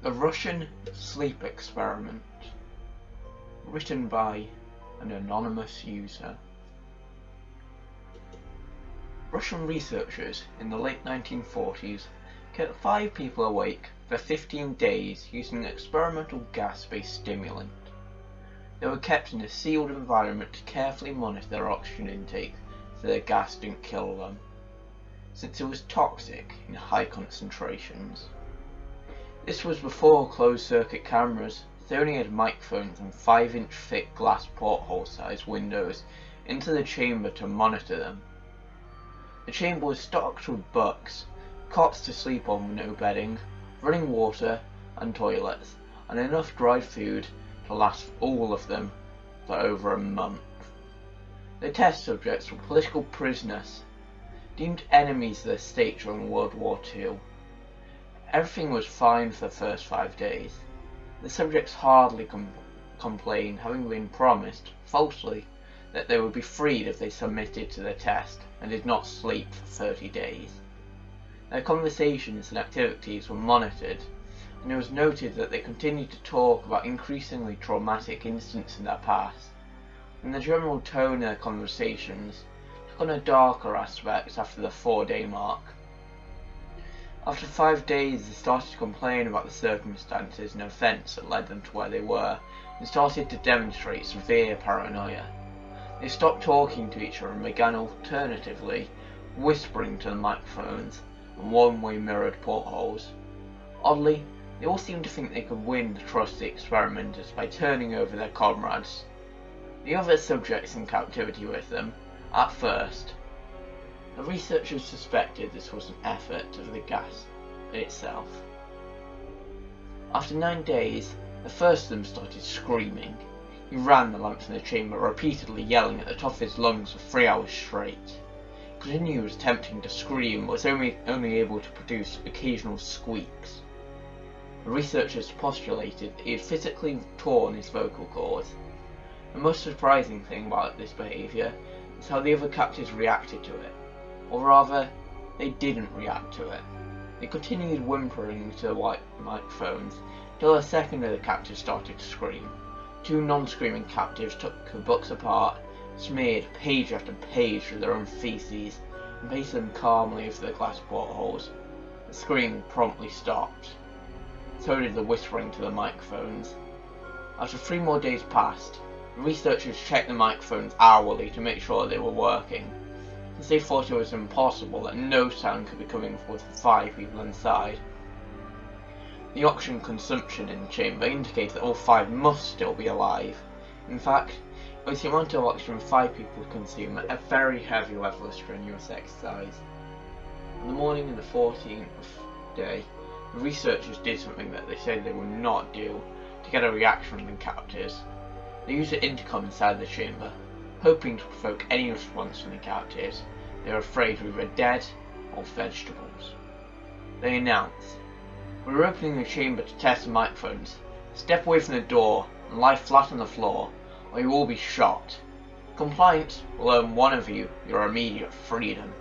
A Russian Sleep Experiment, written by an anonymous user. Russian researchers in the late 1940s kept 5 people awake for 15 days using an experimental gas-based stimulant. They were kept in a sealed environment to carefully monitor their oxygen intake so the gas didn't kill them, since it was toxic in high concentrations. This was before closed-circuit cameras. They only had microphones and 5-inch thick glass porthole-sized windows into the chamber to monitor them. The chamber was stocked with books, cots to sleep on with no bedding, running water and toilets, and enough dried food to last all of them for over a month. The test subjects were political prisoners, deemed enemies of the state during World War II. Everything was fine for the first 5 days. The subjects hardly complained, having been promised, falsely, that they would be freed if they submitted to the test and did not sleep for 30 days. Their conversations and activities were monitored, and it was noted that they continued to talk about increasingly traumatic incidents in their past, and the general tone of their conversations took on a darker aspect after the 4-day mark. After 5 days, they started to complain about the circumstances and events that led them to where they were, and started to demonstrate severe paranoia. They stopped talking to each other and began alternatively whispering to the microphones and one-way mirrored portholes. Oddly, they all seemed to think they could win the trust of the experimenters by turning over their comrades. The other subjects in captivity with them, at first, the researchers suspected this was an effort of the gas itself. After 9 days, the first of them started screaming. He ran the lamps in the chamber, repeatedly yelling at the top of his lungs for 3 hours straight. He continued attempting to scream, but was only able to produce occasional squeaks. The researchers postulated that he had physically torn his vocal cords. The most surprising thing about this behaviour is how the other captives reacted to it. Or rather, they didn't react to it. They continued whimpering to the white microphones until a second of the captives started to scream. 2 non-screaming captives took the books apart, smeared page after page with their own feces, and pasted them calmly over the glass portholes. The screaming promptly stopped. So did the whispering to the microphones. After 3 more days passed, the researchers checked the microphones hourly to make sure they were working, since they thought it was impossible that no sound could be coming from the 5 people inside. The oxygen consumption in the chamber indicated that all 5 must still be alive. In fact, it was the amount of oxygen 5 people consume at a very heavy level of strenuous exercise. On the morning of the 14th day, the researchers did something that they said they would not do to get a reaction from the captives. They used an intercom inside the chamber, hoping to provoke any response from the captives. They were afraid we were dead or vegetables. They announced, "We're opening the chamber to test the microphones. Step away from the door and lie flat on the floor, or you will be shot. Compliance will earn one of you your immediate freedom."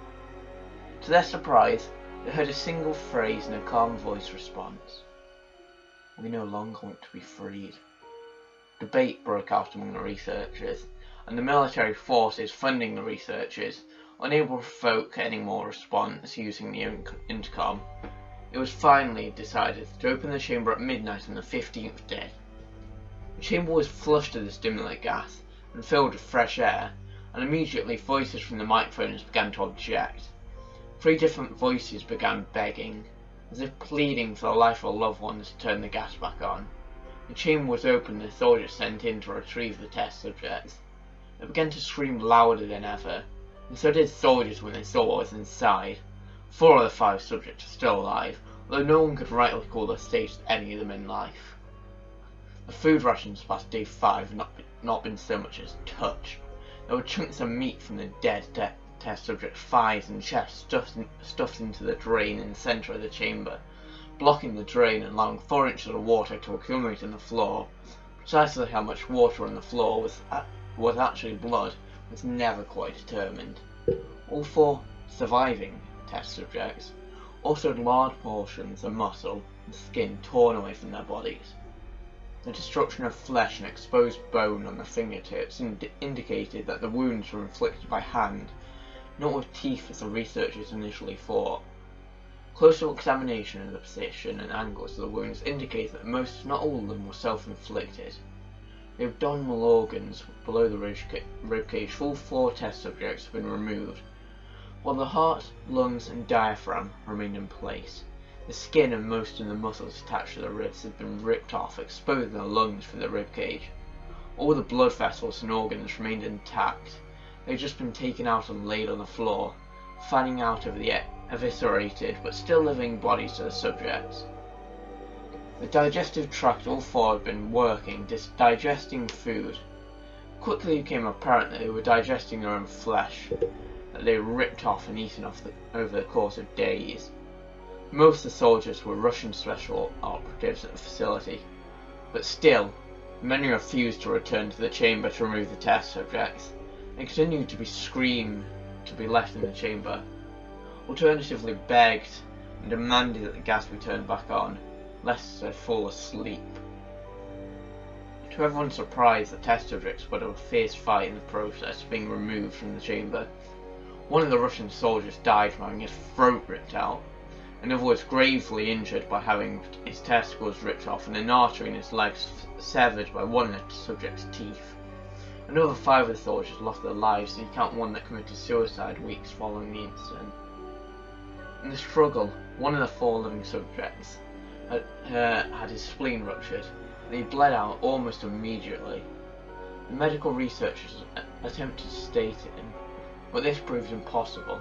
To their surprise, they heard a single phrase in a calm voice response. "We no longer want to be freed." Debate broke out among the researchers, and the military forces funding the researchers, unable to provoke any more response using the intercom, it was finally decided to open the chamber at midnight on the 15th day. The chamber was flushed with the stimulant gas and filled with fresh air, and immediately voices from the microphones began to object. 3 different voices began begging, as if pleading for the life of loved ones to turn the gas back on. The chamber was opened and the soldiers sent in to retrieve the test subjects. They began to scream louder than ever, and so did soldiers when they saw what was inside. 4 of the 5 subjects were still alive, although no one could rightly call the state of any of them in life. The food rations past day 5 had not been so much as touched. There were chunks of meat from the dead test subject's thighs and chest stuffed into the drain in the centre of the chamber, blocking the drain and allowing 4 inches of water to accumulate on the floor. Precisely how much water on the floor was actually blood was never quite determined. All 4 surviving test subjects also had large portions of muscle the skin torn away from their bodies. The destruction of flesh and exposed bone on the fingertips indicated that the wounds were inflicted by hand, not with teeth as the researchers initially thought. Closer examination of the position and angles of the wounds indicated that most, if not all of them, were self-inflicted. The abdominal organs below the ribcage, all 4 test subjects have been removed, while the heart, lungs and diaphragm remained in place. The skin and most of the muscles attached to the ribs had been ripped off, exposing the lungs for the ribcage. All the blood vessels and organs remained intact. They had just been taken out and laid on the floor, fanning out of the eviscerated but still living bodies of the subjects. The digestive tract, all 4 had been working, digesting food. Quickly became apparent that they were digesting their own flesh, that they were ripped off and eaten off over the course of days. Most of the soldiers were Russian special operatives at the facility, but still, many refused to return to the chamber to remove the test subjects, and continued to be screamed to be left in the chamber, alternatively begged and demanded that the gas be turned back on, lest they fall asleep. To everyone's surprise, the test subjects put up a fierce fight in the process of being removed from the chamber. One of the Russian soldiers died from having his throat ripped out. Another was gravely injured by having his testicles ripped off and an artery in his legs severed by one of the subject's teeth. Another 5 of the soldiers lost their lives, and you count one that committed suicide weeks following the incident. In the struggle, one of the 4 living subjects had his spleen ruptured, and he bled out almost immediately. The medical researchers attempted to sedate him, but this proved impossible.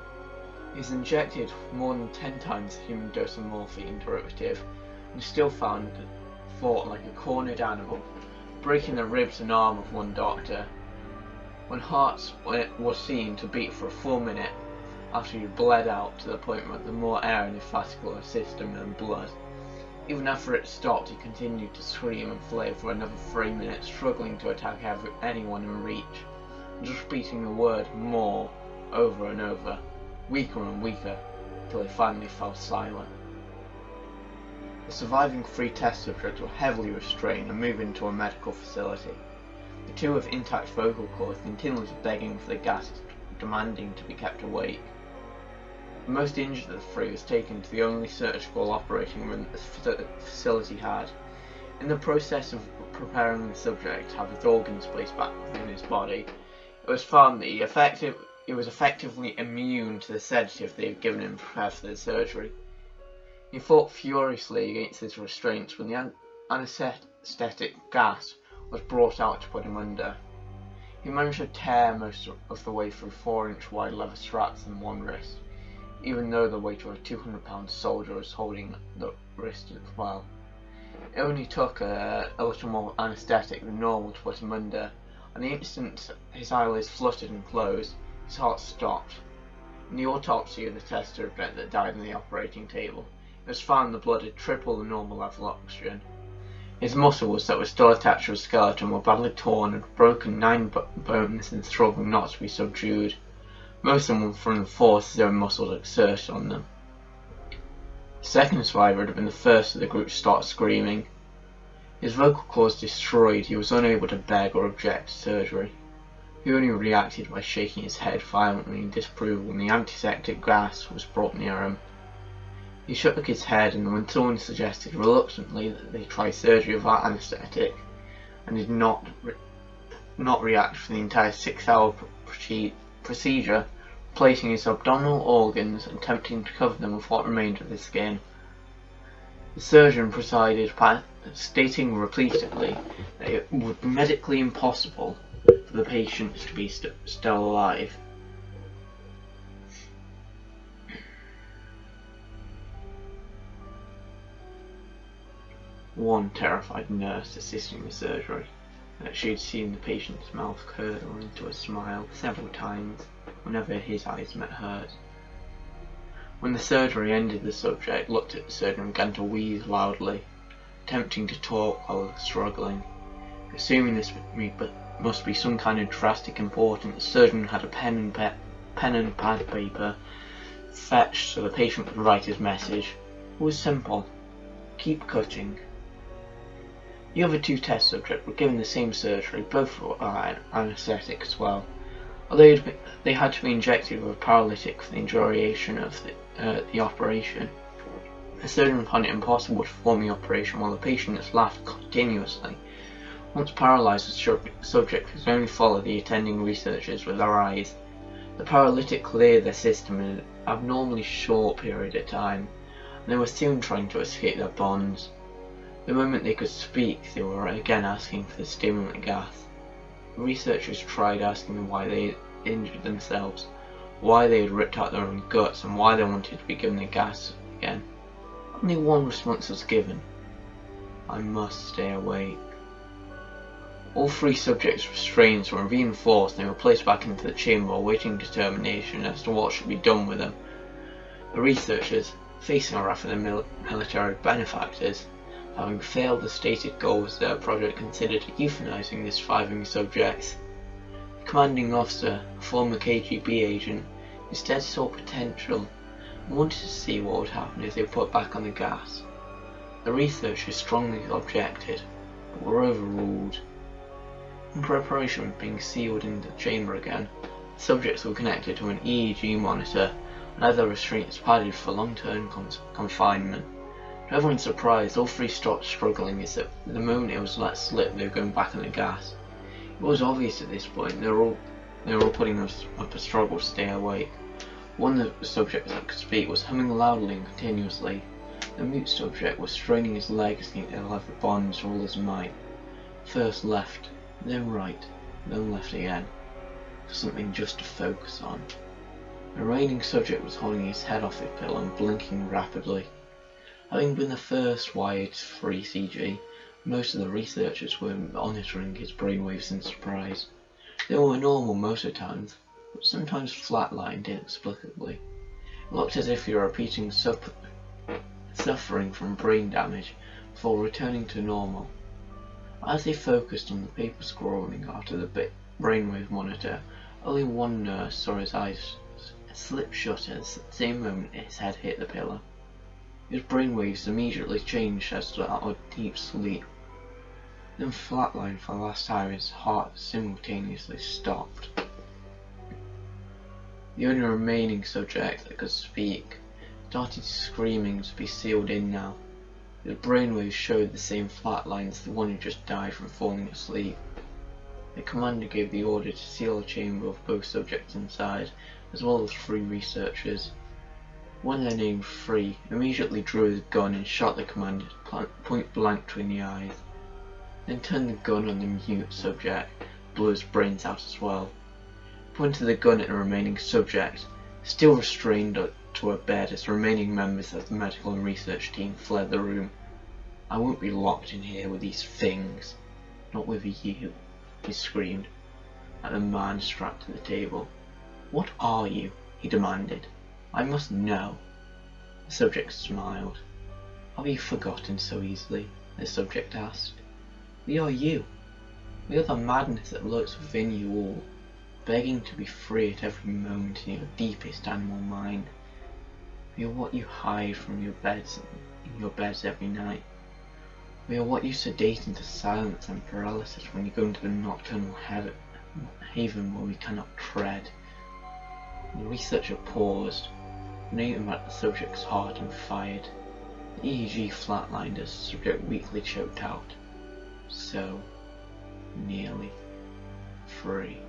He was injected more than 10 times the human dose of morphine derivative, and still fought like a cornered animal, breaking the ribs and arm of one doctor. When hearts were seen to beat for a full minute after he bled out to the point where there was more air in his vascular system than blood. Even after it stopped, he continued to scream and flail for another 3 minutes, struggling to attack anyone in reach, and just repeating the word "more" over and over, weaker and weaker, until he finally fell silent. The surviving 3 test subjects were heavily restrained and moved into a medical facility. The 2 with intact vocal cords continually begging for the gas, demanding to be kept awake. The most injured of the 3 was taken to the only surgical operating room that the facility had. In the process of preparing the subject to have his organs placed back within his body, it was found that he was effectively immune to the sedative they had given him to prepare for the surgery. He fought furiously against his restraints when the anaesthetic gas was brought out to put him under. He managed to tear most of the way through 4-inch wide leather straps in one wrist, even though the weight of a 200-pound soldier was holding the wrist as well. It only took a little more anaesthetic than normal to put him under, and the instant his eyelids fluttered and closed, his heart stopped. In the autopsy of the test subject that died on the operating table, it was found the blood had tripled the normal level of oxygen. His muscles that were still attached to his skeleton were badly torn and broken 9 bones and struggled not to be subdued. Most of them were from the force his own muscles exerted on them. The second survivor had been the first of the group to start screaming. His vocal cords destroyed, he was unable to beg or object to surgery. He only reacted by shaking his head violently in disapproval when the antiseptic gas was brought near him. He shook his head, and when someone suggested reluctantly that they try surgery without anaesthetic, and did not react for the entire 6-hour procedure, placing his abdominal organs and attempting to cover them with what remained of his skin. The surgeon presided, stating repeatedly that it would be medically impossible for the patients to be still alive. One terrified nurse assisting the surgery, that she had seen the patient's mouth curl into a smile several times whenever his eyes met hers. When the surgery ended, the subject looked at the surgeon and began to wheeze loudly, attempting to talk while struggling. Assuming this must be some kind of drastic importance, the surgeon had a pen and pad paper fetched so the patient could write his message. It was simple: Keep cutting. The other two test subjects were given the same surgery, both were anaesthetic as well. Although they had to be injected with a paralytic for the duration of the operation, the surgeon found it impossible to perform the operation while the patients laughed continuously. Once paralysed, the subject could only follow the attending researchers with their eyes. The paralytic cleared their system in an abnormally short period of time, and they were soon trying to escape their bonds. The moment they could speak, they were again asking for the stimulant gas. The researchers tried asking them why they had injured themselves, why they had ripped out their own guts, and why they wanted to be given the gas again. Only one response was given: "I must stay awake." All three subjects' restraints were reinforced and they were placed back into the chamber awaiting determination as to what should be done with them. The researchers, facing a wrath of the military benefactors, having failed the stated goals of their project, considered euthanizing the surviving subjects. The commanding officer, a former KGB agent, instead saw potential and wanted to see what would happen if they put back on the gas. The researchers strongly objected, but were overruled. In preparation for being sealed into the chamber again, the subjects were connected to an EEG monitor and had their restraints padded for long-term confinement. To everyone's surprise, all three stopped struggling as if the moment it was let slip they were going back on the gas. It was obvious at this point they were all putting up a struggle to stay awake. One of the subjects that could speak was humming loudly and continuously. The mute subject was straining his legs against the leather bonds with all his might. First left, then right, then left again, for something just to focus on. The remaining subject was holding his head off his pillow and blinking rapidly. Having been the first wired for ECG, most of the researchers were monitoring his brainwaves in surprise. They were normal most of the times, but sometimes flatlined inexplicably. It looked as if he were repeating suffering from brain damage before returning to normal. As they focused on the paper scrolling after the brainwave monitor, only one nurse saw his eyes slip shut at the same moment his head hit the pillow. His brainwaves immediately changed as to that of deep sleep. Then flatlined for the last time, his heart simultaneously stopped. The only remaining subject that could speak started screaming to be sealed in now. His brainwaves showed the same flat line as the one who just died from falling asleep. The commander gave the order to seal the chamber with both subjects inside, as well as 3 researchers. One there named Free immediately drew his gun and shot the commander point blank between the eyes, then turned the gun on the mute subject, blew his brains out as well. Pointed the gun at the remaining subject, still restrained to a bed as the remaining members of the medical and research team fled the room. "I won't be locked in here with these things. Not with you," he screamed at the man strapped to the table. "What are you?" he demanded. "I must know." The subject smiled. "Have you forgotten so easily?" the subject asked. "We are you. We are the madness that lurks within you all, begging to be free at every moment in your deepest animal mind. We are what you hide from in your beds every night. We are what you sedate into silence and paralysis when you go into the nocturnal haven where we cannot tread." The researcher paused, aiming at the subject's heart and fired. The EEG flatlined as the subject weakly choked out, "So nearly free."